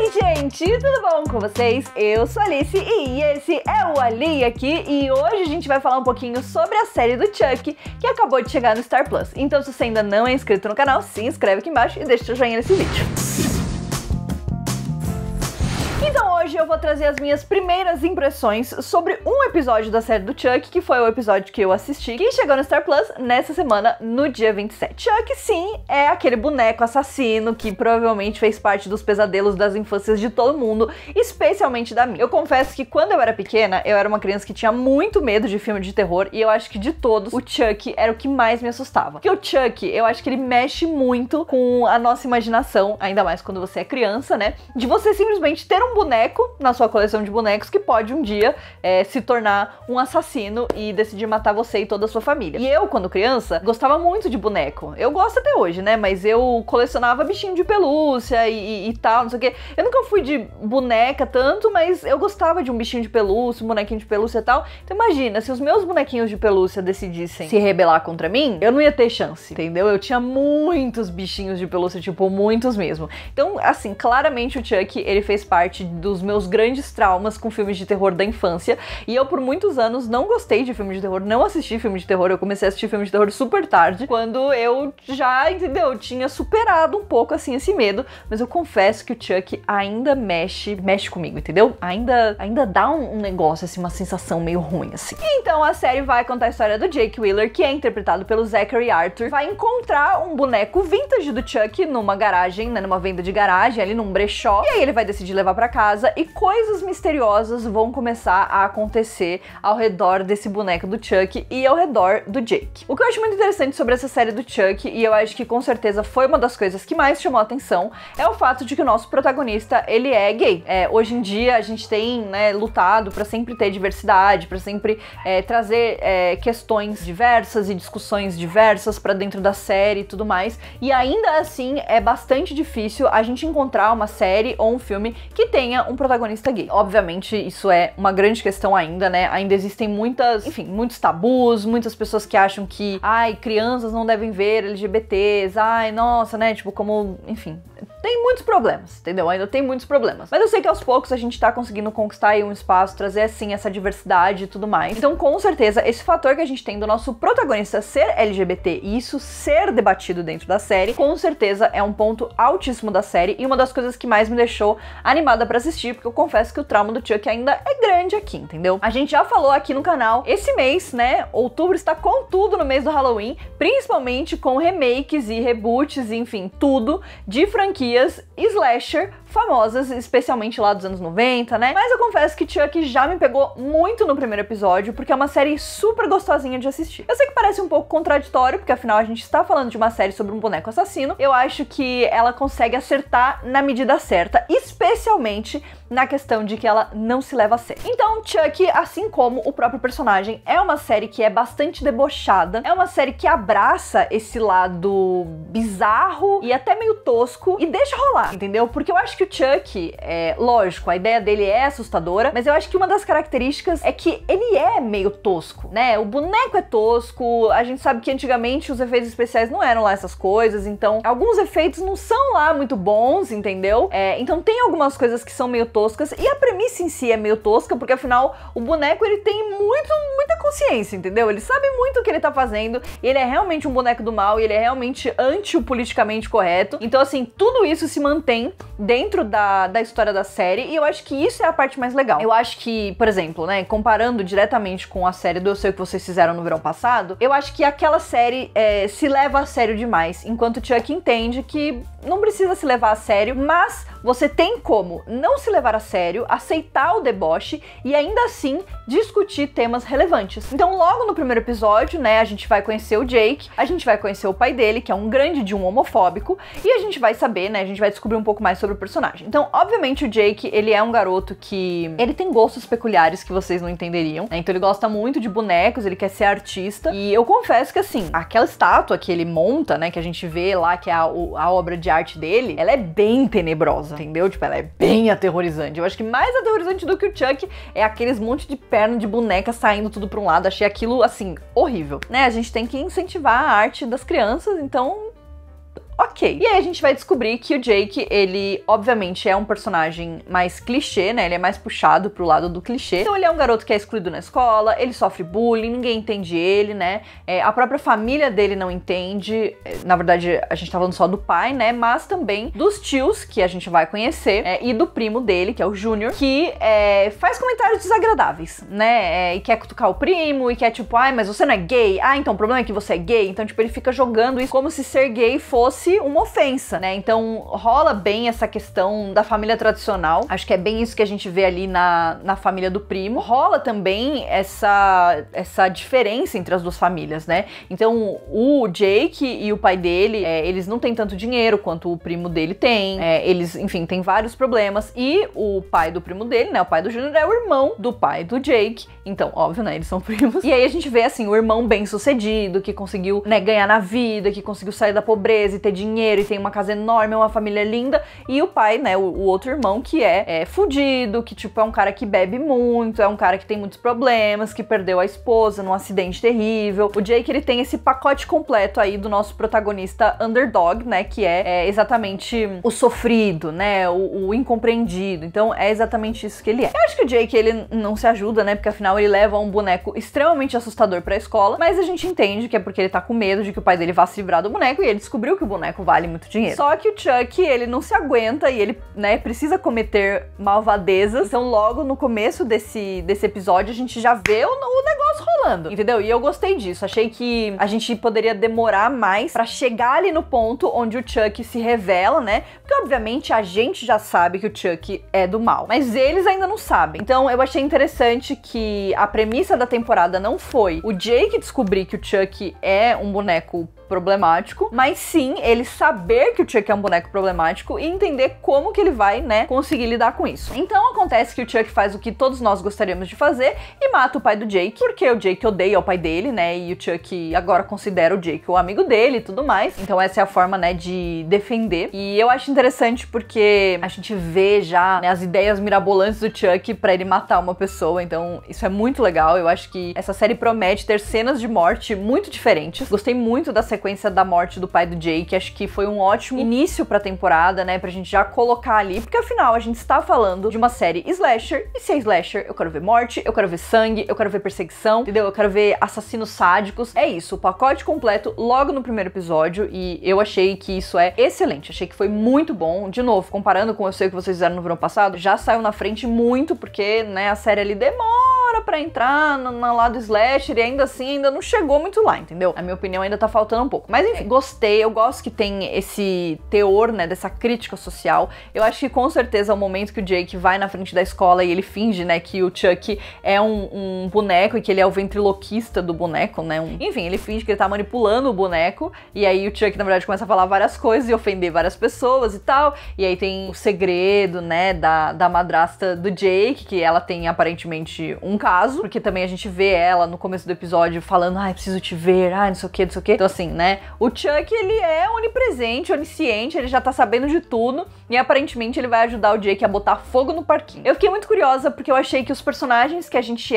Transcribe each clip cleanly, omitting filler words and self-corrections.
Oi gente, tudo bom com vocês? Eu sou a Alice e esse é o Ali aqui e hoje a gente vai falar um pouquinho sobre a série do Chuck que acabou de chegar no Star Plus. Então se você ainda não é inscrito no canal, se inscreve aqui embaixo e deixa o seu joinha nesse vídeo. Então hoje eu vou trazer as minhas primeiras impressões sobre um episódio da série do Chuck, que foi o episódio que eu assisti, que chegou no Star Plus nessa semana, no dia 27. Chuck, sim, é aquele boneco assassino que provavelmente fez parte dos pesadelos das infâncias de todo mundo, especialmente da minha. Eu confesso que quando eu era pequena, eu era uma criança que tinha muito medo de filme de terror, e eu acho que de todos, o Chuck era o que mais me assustava. Porque o Chuck, eu acho que ele mexe muito com a nossa imaginação, ainda mais quando você é criança, né? De você simplesmente ter um boneco na sua coleção de bonecos que pode um dia se tornar um assassino e decidir matar você e toda a sua família. E eu, quando criança, gostava muito de boneco. Eu gosto até hoje, né? Mas eu colecionava bichinho de pelúcia e tal, não sei o quê. Eu nunca fui de boneca tanto, mas eu gostava de um bichinho de pelúcia, um bonequinho de pelúcia e tal. Então imagina, se os meus bonequinhos de pelúcia decidissem se rebelar contra mim, eu não ia ter chance, entendeu? Eu tinha muitos bichinhos de pelúcia, tipo, muitos mesmo. Então, assim, claramente o Chuck, ele fez parte dos meus grandes traumas com filmes de terror da infância, e eu por muitos anos não gostei de filme de terror, não assisti filme de terror. Eu comecei a assistir filme de terror super tarde, quando eu já, entendeu, tinha superado um pouco assim esse medo, mas eu confesso que o Chuck ainda mexe comigo, entendeu? Ainda dá um negócio assim, uma sensação meio ruim assim. Então a série vai contar a história do Jake Wheeler, que é interpretado pelo Zachary Arthur, vai encontrar um boneco vintage do Chuck numa garagem, né, numa venda de garagem, ali num brechó, e aí ele vai decidir levar pra casa e coisas misteriosas vão começar a acontecer ao redor desse boneco do Chuck e ao redor do Jake. O que eu acho muito interessante sobre essa série do Chuck, e eu acho que com certeza foi uma das coisas que mais chamou a atenção, é o fato de que o nosso protagonista, ele é gay. Hoje em dia a gente tem, né, lutado pra sempre ter diversidade, pra sempre trazer questões diversas e discussões diversas pra dentro da série e tudo mais, e ainda assim é bastante difícil a gente encontrar uma série ou um filme que tenha um protagonista gay. Obviamente isso é uma grande questão ainda, né? Ainda existem muitos tabus, muitas pessoas que acham que, crianças não devem ver LGBTs, nossa, né? Tipo, como, enfim, tem muitos problemas, entendeu? Ainda tem muitos problemas. Mas eu sei que aos poucos a gente tá conseguindo conquistar aí um espaço, trazer assim essa diversidade e tudo mais. Então, com certeza, esse fator que a gente tem do nosso protagonista ser LGBT e isso ser debatido dentro da série, com certeza é um ponto altíssimo da série e uma das coisas que mais me deixou animada pra assistir, porque eu confesso que o trauma do Chuck ainda é grande aqui, entendeu? A gente já falou aqui no canal, esse mês, né, outubro está com tudo no mês do Halloween, principalmente com remakes e reboots, enfim, tudo de franquias slasher famosas, especialmente lá dos anos 90, né? Mas eu confesso que Chuck já me pegou muito no primeiro episódio, porque é uma série super gostosinha de assistir. Eu sei que parece um pouco contraditório, porque afinal a gente está falando de uma série sobre um boneco assassino. Eu acho que ela consegue acertar na medida certa, especialmente na questão de que ela não se leva a sério. Então, Chuck, assim como o próprio personagem, é uma série que é bastante debochada, é uma série que abraça esse lado bizarro e até meio tosco e deixa rolar, entendeu? Porque eu acho que o Chuck, lógico, a ideia dele é assustadora, mas eu acho que uma das características é que ele é meio tosco, né? O boneco é tosco, a gente sabe que antigamente os efeitos especiais não eram lá essas coisas, então alguns efeitos não são lá muito bons, entendeu? Então tem algumas coisas que são meio toscas, e a premissa em si é meio tosca, porque afinal o boneco ele tem muita consciência, entendeu? Ele sabe muito o que ele tá fazendo, e ele é realmente um boneco do mal, e ele é realmente anti o politicamente correto. Então assim, tudo isso se mantém dentro da história da série, e eu acho que isso é a parte mais legal. Eu acho que, por exemplo, né, comparando diretamente com a série do Eu Sei O Que Vocês Fizeram no Verão Passado, eu acho que aquela série se leva a sério demais, enquanto Chuck entende que não precisa se levar a sério, mas você tem como não se levar a sério, aceitar o deboche e ainda assim discutir temas relevantes. Então logo no primeiro episódio, né, a gente vai conhecer o Jake, a gente vai conhecer o pai dele, que é um grande de um homofóbico, e a gente vai saber, né, a gente vai descobrir um pouco mais sobre o personagem. Então, obviamente o Jake, ele é um garoto que ele tem gostos peculiares que vocês não entenderiam, né? Então ele gosta muito de bonecos, ele quer ser artista, e eu confesso que assim, aquela estátua que ele monta, né, que a gente vê lá, que é a obra de arte dele, ela é bem tenebrosa, entendeu? Tipo, ela é bem aterrorizante. Eu acho que mais aterrorizante do que o Chuck é aqueles monte de perna de boneca saindo tudo pra um lado. Achei aquilo, assim, horrível, né? A gente tem que incentivar a arte das crianças, então ok. E aí a gente vai descobrir que o Jake, ele obviamente é um personagem mais clichê, né? Ele é mais puxado pro lado do clichê. Então ele é um garoto que é excluído na escola, ele sofre bullying, ninguém entende ele, né? A própria família dele não entende. Na verdade, a gente tá falando só do pai, né? Mas também dos tios, que a gente vai conhecer, e do primo dele, que é o Júnior, que faz comentários desagradáveis, né? E quer cutucar o primo, e quer tipo, ai, mas você não é gay? Ah, então o problema é que você é gay? Então, tipo, ele fica jogando isso como se ser gay fosse uma ofensa, né? Então, rola bem essa questão da família tradicional. Acho que é bem isso que a gente vê ali na família do primo. Rola também essa diferença entre as duas famílias, né? Então, o Jake e o pai dele, eles não têm tanto dinheiro quanto o primo dele tem. Eles, enfim, têm vários problemas. E o pai do primo dele, né? O pai do Júnior é o irmão do pai do Jake. Então, óbvio, né? Eles são primos. E aí a gente vê, assim, o irmão bem-sucedido, que conseguiu, né, ganhar na vida, que conseguiu sair da pobreza e ter dinheiro e tem uma casa enorme, uma família linda. E o pai, né? O outro irmão que é fudido, que, tipo, é um cara que bebe muito, é um cara que tem muitos problemas, que perdeu a esposa num acidente terrível. O Jake, ele tem esse pacote completo aí do nosso protagonista underdog, né? Que é exatamente o sofrido, né? O incompreendido. Então, é exatamente isso que ele é. Eu acho que o Jake, ele não se ajuda, né? Porque afinal ele leva um boneco extremamente assustador pra escola, mas a gente entende que é porque ele tá com medo de que o pai dele vá se livrar do boneco e ele descobriu que o boneco vale muito dinheiro. Só que o Chuck, ele não se aguenta e ele, né, precisa cometer malvadezas. Então, logo no começo desse episódio, a gente já vê o negócio rolando, entendeu? E eu gostei disso. Achei que a gente poderia demorar mais pra chegar ali no ponto onde o Chuck se revela, né? Porque, obviamente, a gente já sabe que o Chuck é do mal, mas eles ainda não sabem. Então, eu achei interessante que a premissa da temporada não foi o Jake descobrir que o Chuck é um boneco problemático, mas sim ele saber que o Chuck é um boneco problemático e entender como que ele vai, né, conseguir lidar com isso. Então acontece que o Chuck faz o que todos nós gostaríamos de fazer e mata o pai do Jake, porque o Jake odeia o pai dele, né, e o Chuck agora considera o Jake o amigo dele e tudo mais. Então essa é a forma, né, de defender. E eu acho interessante porque a gente vê já, né, as ideias mirabolantes do Chuck pra ele matar uma pessoa, então isso é muito legal. Eu acho que essa série promete ter cenas de morte muito diferentes. Gostei muito da sequência da morte do pai do Jake, acho que foi um ótimo início pra temporada, né, pra gente já colocar ali, porque afinal a gente está falando de uma série slasher, e se é slasher, eu quero ver morte, eu quero ver sangue, eu quero ver perseguição, entendeu? Eu quero ver assassinos sádicos, é isso, o pacote completo logo no primeiro episódio, e eu achei que isso é excelente, achei que foi muito bom. De novo, comparando com Eu Sei O Que Vocês Fizeram no Verão Passado, já saiu na frente muito, porque, né, a série ali demora pra entrar no lado slasher, e ainda assim ainda não chegou muito lá, entendeu? A minha opinião ainda tá faltando um pouco. Mas enfim, gostei, eu gosto que tem esse teor, né, dessa crítica social. Eu acho que com certeza é o momento que o Jake vai na frente da escola e ele finge, né, que o Chuck é um boneco e que ele é o ventriloquista do boneco, né? Enfim, ele finge que ele tá manipulando o boneco e aí o Chuck, na verdade, começa a falar várias coisas e ofender várias pessoas e tal. E aí tem o segredo, né, da madrasta do Jake, que ela tem aparentemente um caso, porque também a gente vê ela no começo do episódio falando, ai, preciso te ver, ai, não sei o que, não sei o que. Então assim, né, o Chuck, ele é onipresente, onisciente, ele já tá sabendo de tudo e aparentemente ele vai ajudar o Jake a botar fogo no parquinho. Eu fiquei muito curiosa porque eu achei que os personagens que a gente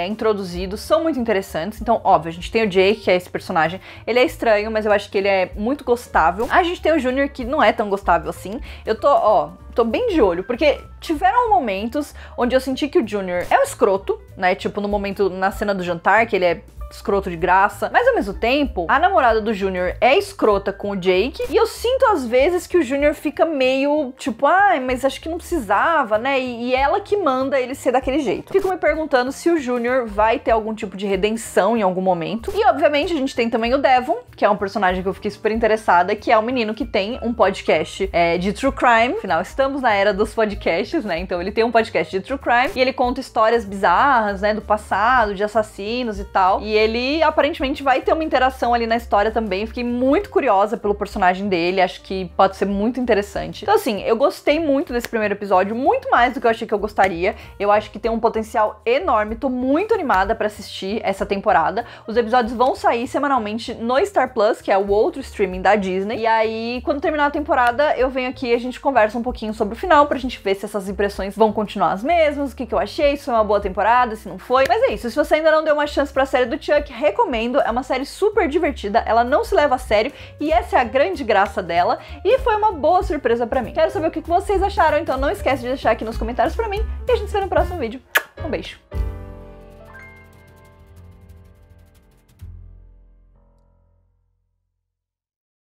introduzido são muito interessantes. Então, óbvio, a gente tem o Jake, que é esse personagem, ele é estranho, mas eu acho que ele é muito gostável. A gente tem o Júnior, que não é tão gostável assim. Eu tô bem de olho, porque tiveram momentos onde eu senti que o Júnior é um escroto, né? Tipo, no momento, na cena do jantar, que ele é escroto de graça, mas ao mesmo tempo, a namorada do Júnior é escrota com o Jake, e eu sinto às vezes que o Júnior fica meio, tipo, ai, mas acho que não precisava, né, e ela que manda ele ser daquele jeito. Fico me perguntando se o Júnior vai ter algum tipo de redenção em algum momento, e obviamente a gente tem também o Devon, que é um personagem que eu fiquei super interessada, que é um menino que tem um podcast de true crime, afinal, estamos na era dos podcasts, né, então ele tem um podcast de true crime, e ele conta histórias bizarras, né, do passado, de assassinos e tal, e ele aparentemente vai ter uma interação ali na história também. Fiquei muito curiosa pelo personagem dele, acho que pode ser muito interessante. Então assim, eu gostei muito desse primeiro episódio, muito mais do que eu achei que eu gostaria. Eu acho que tem um potencial enorme, tô muito animada pra assistir essa temporada. Os episódios vão sair semanalmente no Star Plus, que é o outro streaming da Disney. E aí, quando terminar a temporada, eu venho aqui e a gente conversa um pouquinho sobre o final, pra gente ver se essas impressões vão continuar as mesmas, o que eu achei, se foi uma boa temporada, se não foi. Mas é isso, se você ainda não deu uma chance pra série do Chuck, recomendo, é uma série super divertida, ela não se leva a sério e essa é a grande graça dela e foi uma boa surpresa pra mim. Quero saber o que vocês acharam, então não esquece de deixar aqui nos comentários pra mim e a gente se vê no próximo vídeo. Um beijo!